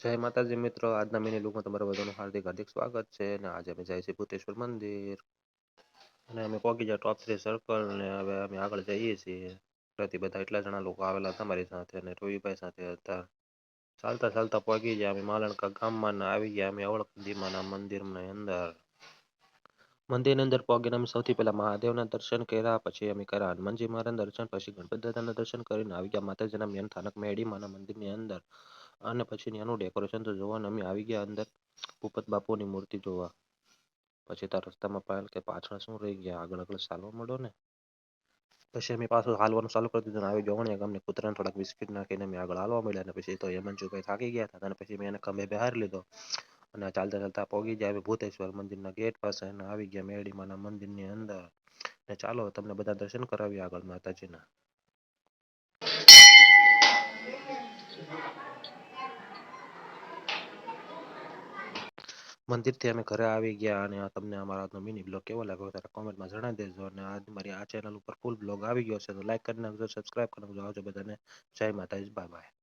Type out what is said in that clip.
જય માતાજી મિત્રો, આજના મિની લુકમાં તમારા બધાનું હાર્દિક હાર્દિક સ્વાગત છે. અને આજે અમે જાય છે ભૂતેશ્વર મંદિર અને અમે પહોંચી ગયા ટોપ 3 સર્કલ ને હવે અમે આગળ જઈએ છીએ. ત્યાંથી બધા એટલા જણા લોકો આવેલા હતા મારી સાથે અને રોહીભાઈ સાથે હતા. ચાલતા ચાલતા પહોંચી ગયા અમે માલણકા ગામમાં ને આવી ગયા અમે અવળકંદીમાના મંદિરની અંદર. મંદિરની અંદર પહોંચીને અમે સૌથી પહેલા મહાદેવના દર્શન કર્યા, પછી અમે કર્યા હનુમાનજી મહારાજના દર્શન, પછી ગણપતિ દાદાના દર્શન કરીને આવી ગયા માતાજીના મેન સ્થાનક મેડીમાના મંદિરની અંદર. અને પછી એનું ડેકોરેશન તો જોવા અમે આવી ગયા અંદર ભૂપત બાપુની મૂર્તિ જોવા. પછી ત્યાં રસ્તામાં પાયલ કે પાછળ શું રહી ગયા, આગળ આગળ ચાલવા માંડો ને. પછી અમે પાછું હાલવાનું ચાલુ કરી દીધું. આવી ગવણિયા ગામને કૂતરાને થોડાક બિસ્કિટ નાખીને અમે આગળ હાલવા મળ્યા. અને પછી તો હેમંતભાઈ થાકી ગયા હતા અને પછી મેં એને ખંભે બેહારી લીધો અને ચાલતા ચાલતા પહોંચી ગયા ભૂતેશ્વર મંદિરના ગેટ પાસે અને આવી ગયા મેરડીમાના મંદિરની અંદર. ને ચાલો તમને બધા દર્શન કરાવીએ આગળ માતાજીના. મંદિરથી અમે ઘરે આવી ગયા અને તમને અમારા આજનો મિની બ્લોગ કેવો લાગ્યો તારા કોમેન્ટમાં જણાવી દેજો. અને આજ મારી આ ચેનલ ઉપર ફૂલ બ્લોગ આવી ગયો છે તો લાઈક કરી નાખજો, સબસ્ક્રાઈબ કરી નાખજો. આવજો બધાને, જય માતાજી, બાય બાય.